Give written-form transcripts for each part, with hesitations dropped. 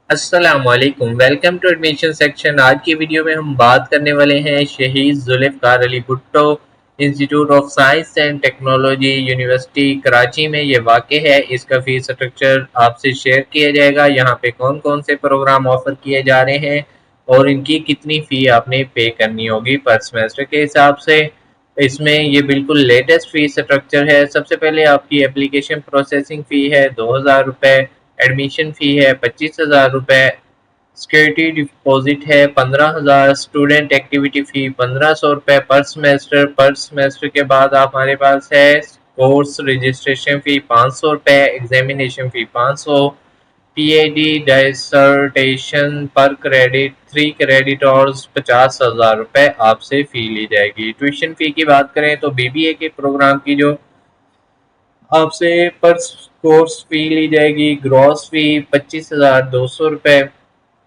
अस्सलामुअलैकुम, welcome to admission section. आज की वीडियो में हम बात करने वाले हैं Shaheed Zulfikar Ali Bhutto institute of science and technology university Karachi में ये वाक़ है। इसका फ़ीस स्ट्रक्चर आपसे शेयर किया जाएगा। यहाँ पे कौन कौन से प्रोग्राम ऑफ़र किए जा रहे हैं और इनकी कितनी फ़ी आपने पे करनी होगी पर सेमेस्टर के हिसाब से। इसमें ये बिल्कुल लेटेस्ट फ़ीस स्ट्रक्चर है। सबसे पहले आपकी एप्लीकेशन प्रोसेसिंग फ़ी है 2000 रुपये, एडमिशन फ़ी है 25,000 रुपये, सिक्योरिटी डिपॉजिट है 15,000, स्टूडेंट एक्टिविटी फ़ी 1500 रुपये पर सेमेस्टर के बाद हमारे पास है कोर्स रजिस्ट्रेशन फ़ी 500 रुपये, एग्जामिनेशन फ़ी 500, पीएडी डिसर्टेशन पर क्रेडिट 3 क्रेडिट और 50,000 रुपये आपसे फ़ी ली जाएगी। ट्यूशन फ़ी की बात करें तो बीबीए के प्रोग्राम की जो आपसे पर कोर्स फी ली जाएगी, ग्रॉस फी 25,200 रुपये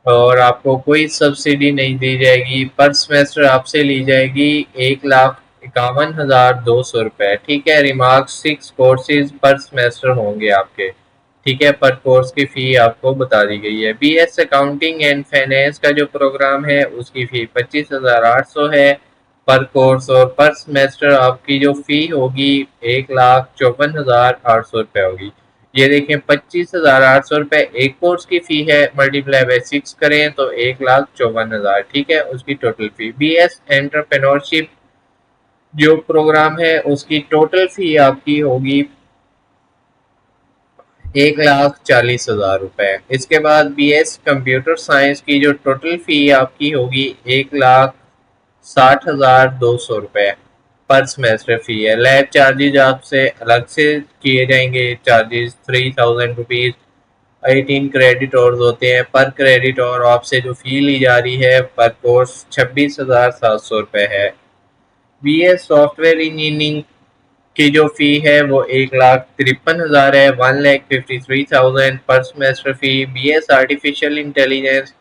और आपको कोई सब्सिडी नहीं दी जाएगी। पर सेमेस्टर आपसे ली जाएगी 1,51,200 रुपये। ठीक है, रिमार्क्स 6 कोर्सेज पर सेमेस्टर होंगे आपके। ठीक है, पर कोर्स की फ़ी आपको बता दी गई है। बीएस अकाउंटिंग एंड फाइनेंस का जो प्रोग्राम है उसकी फ़ी 25,800 है पर कोर्स, और पर सेमेस्टर आपकी जो फ़ी होगी 1,54,800 रुपये होगी। ये देखें 25,800 रुपये एक कोर्स की फ़ी है, मल्टीप्लाई बाई 6 करें तो 1,54,000। ठीक है, उसकी टोटल फ़ी। बीएस एंटरप्रेन्योरशिप जो प्रोग्राम है उसकी टोटल फ़ी आपकी होगी 1,40,000 रुपये। इसके बाद बीएस कंप्यूटर साइंस की जो टोटल फ़ी आपकी होगी 1,60,200 रुपये पर सेमेस्टर फ़ी है। लैब चार्जेज आपसे अलग से किए जाएंगे, चार्जेस 3,000 रुपीज़। 18 क्रेडिट और होते हैं। पर क्रेडिट और आपसे जो फ़ी ली जा रही है पर कोर्स 26,700 रुपये है। बीएस सॉफ्टवेयर इंजीनियरिंग की जो फ़ी है वो 1,53,000 है, 1,53,000 पर सेमेस्टर फ़ी। बीएस आर्टिफिशियल इंटेलिजेंस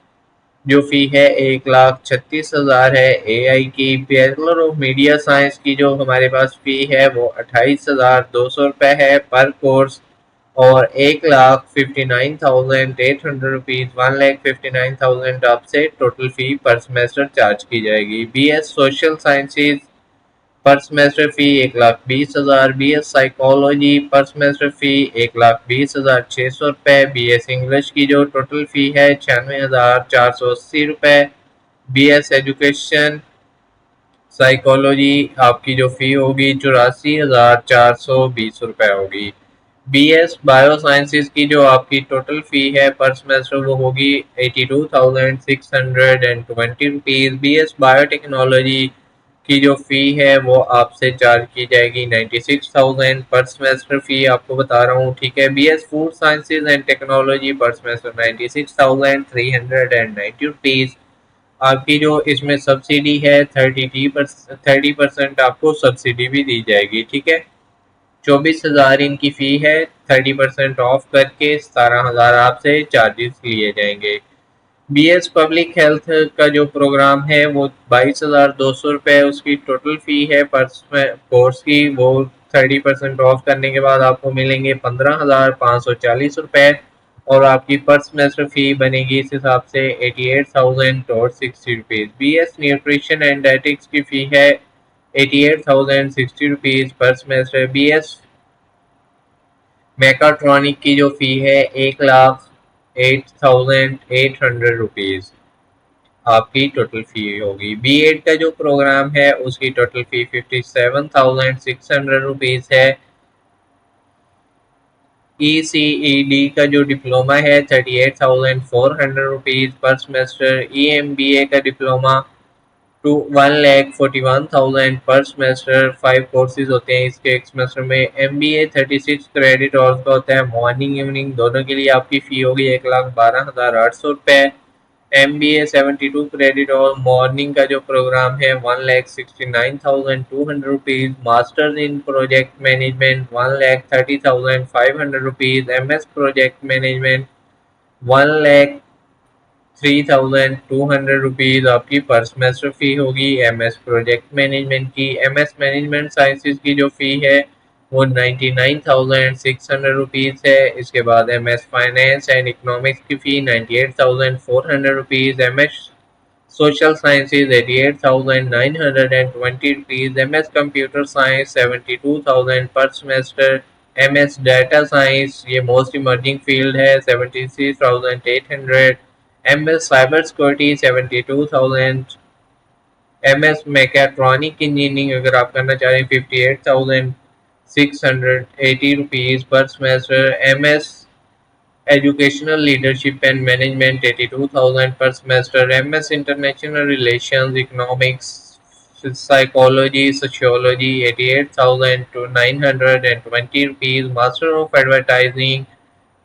जो फ़ी है 1,36,000 है। एआई की बैचलर ऑफ मीडिया साइंस की जो हमारे पास फ़ी है वो 28,200 रुपये है पर कोर्स, और 1,59,800 रुपीज़, 1,59,000 आपसे टोटल फ़ी पर सेमेस्टर चार्ज की जाएगी। बीएस सोशल साइंसेज पर सेमेस्टर फ़ी 1,20,000। बीएस साइकोलॉजी पर सेमेस्टर फ़ी 1,20,600 रुपये। बीएस इंग्लिश की जो टोटल फ़ी है 96,480 रुपये। बीएस एजुकेशन साइकोलॉजी आपकी जो फ़ी होगी 84,420 रुपये होगी। बीएस बायो साइंसेज की जो आपकी टोटल फ़ी है पर सेमेस्टर वो होगी 82,620 रुपीज़। बीएस बायोटेक्नोलॉजी की जो फ़ी है वो आपसे चार्ज की जाएगी 96,000 पर सेमेस्टर फ़ी आपको बता रहा हूँ। ठीक है, BS food sciences and technology पर सेमेस्टर 96,390 रुपीज़। आपकी जो इसमें सब्सिडी है 30% आपको सब्सिडी भी दी जाएगी। ठीक है, 24,000 इनकी फ़ी है, 30% ऑफ करके 17,000 आपसे चार्जेस लिए जाएंगे। बीएस पब्लिक हेल्थ का जो प्रोग्राम है वो 22,200 रुपये उसकी टोटल फ़ी है पर कोर्स की, वो 30% ऑफ करने के बाद आपको मिलेंगे 15,540 रुपये और आपकी पर सेमेस्टर फ़ी बनेगी इस हिसाब से 88,060 rupees. BS nutrition and dietetics की फ़ी है 88,060 रुपीज़ पर सेमेस्टर। बीएस मैकाट्रॉनिक की जो फ़ी है 1,08,800 रुपीज़ आपकी टोटल फ़ी होगी। बीएड का जो प्रोग्राम है उसकी टोटल फ़ी 57,600 रुपीज़ है। ईसीईडी का जो डिप्लोमा है 38,400 रुपीज़ पर सेमेस्टर। ईएमबीए का डिप्लोमा 1,41,000 पर सेमेस्टर। 5 कोर्सेज होते हैं इसके एक सेमेस्टर में। एमबीए 36 क्रेडिट और का होता है, मॉर्निंग इवनिंग दोनों के लिए आपकी फ़ी होगी 1,12,800 रुपये। एमबीए 72 क्रेडिट और मॉर्निंग का जो प्रोग्राम है 1,69,200 रुपीज़। मास्टर्स इन project management 1,30,500 rupees. MS project management 1,03,200 rupees आपकी पर सेमेस्टर फ़ी होगी एमएस प्रोजेक्ट मैनेजमेंट की। एमएस मैनेजमेंट साइंसेज की जो फ़ी है वो 99,600 रुपीज़ है। इसके बाद MS फाइनेंस एंड इकोनॉमिक्स की fee 98,400 rupees, MS social sciences 88,920 rupees, MS computer science 72,000 per semester, MS data science ये मोस्ट इमर्जिंग फील्ड है 76,800, MS cyber security 72,000, MS mechatronic engineering अगर आप करना चाह रहे हैं 58,680 rupees per semester, MS educational leadership and management 82,000 per semester, MS international relations economics psychology sociology 88,000 to 920 rupees, master of advertising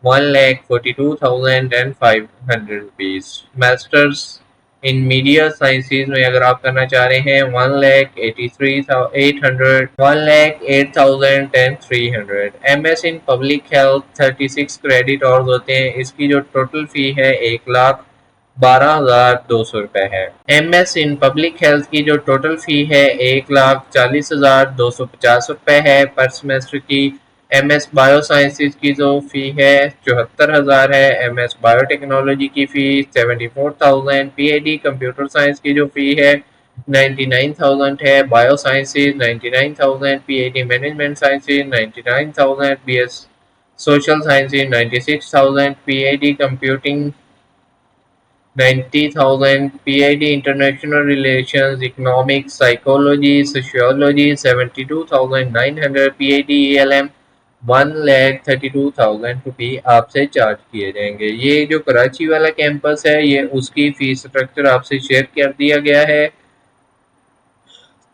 1,42,500 rupees, masters in media sciences में अगर आप करना चाह रहे हैं 1,83,800, 1,08,300, MS in public health 36 credit और होते हैं, इसकी जो टोटल फी है 1,12,200 रुपये है। MS इन पब्लिक हेल्थ की जो टोटल फी है 1,40,250 रुपये है पर सेमेस्टर की। MS बायो साइंसेज की जो फ़ी है 74,000 है, MS बायोटेक्नोलॉजी की फ़ी 74,000, PhD कंप्यूटर साइंस की जो फ़ी है 99,000 है, bio sciences 99,000, PhD management sciences 99,000, BS social sciences 96,000, PhD computing 90,000, PhD international relations economics psychology sociology 72,900, PhD ELM 1,32,000 रुपये आपसे चार्ज किए जाएंगे। ये जो कराची वाला कैंपस है ये उसकी फीस स्ट्रक्चर आपसे शेयर कर दिया गया है।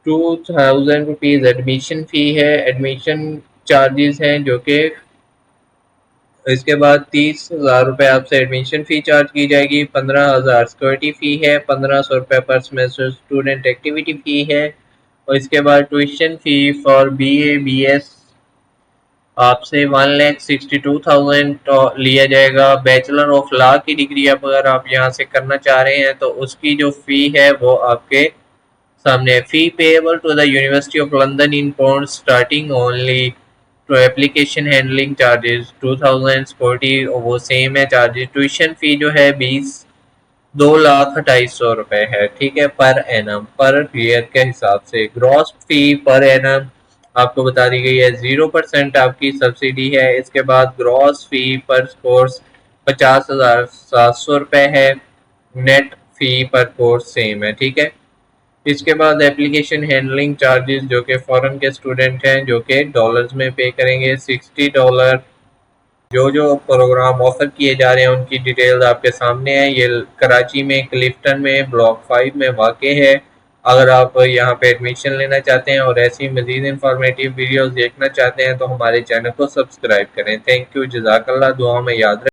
2,000 रुपीज़ एडमिशन फ़ी है, एडमिशन चार्जेस हैं जो कि इसके बाद 30,000 रुपये आपसे एडमिशन फ़ी चार्ज की जाएगी, 15,000 सिक्योरिटी फ़ी है, 1,500 पर सेमेस्टर स्टूडेंट एक्टिविटी फ़ी है और इसके बाद tuition fee for BA BS आपसे 1,62,000 लिया जाएगा। बैचलर ऑफ लॉ की डिग्री अब अगर आप यहाँ से करना चाह रहे हैं तो उसकी जो फ़ी है वो आपके सामने। Fee payable to the university of London in pound starting only तो एप्लीकेशन हैंडलिंग चार्जेस 2,000 सिक्योरिटी वो सेम है चार्जेस। ट्यूशन फ़ी जो है 2,28,100 रुपये है, ठीक है, पर एनम पर ईयर के हिसाब से। ग्रॉस फी पर एनम आपको बता दी गई है 0% आपकी सब्सिडी है। इसके बाद ग्रॉस फी पर कोर्स 50,700 रुपये है, नेट फी पर कोर्स सेम है, ठीक है। इसके बाद एप्लीकेशन हैंडलिंग चार्जेस जो कि फॉरेन के स्टूडेंट हैं जो कि डॉलर्स में पे करेंगे $60। जो प्रोग्राम ऑफर किए जा रहे हैं उनकी डिटेल्स आपके सामने है। ये कराची में क्लिफ्टन में ब्लॉक 5 में वाक़ है। अगर आप यहाँ पे एडमिशन लेना चाहते हैं और ऐसी मज़ीद इंफॉर्मेटिव वीडियोस देखना चाहते हैं तो हमारे चैनल को सब्सक्राइब करें। थैंक यू, जज़ाकल्लाह, दुआ में याद रखें।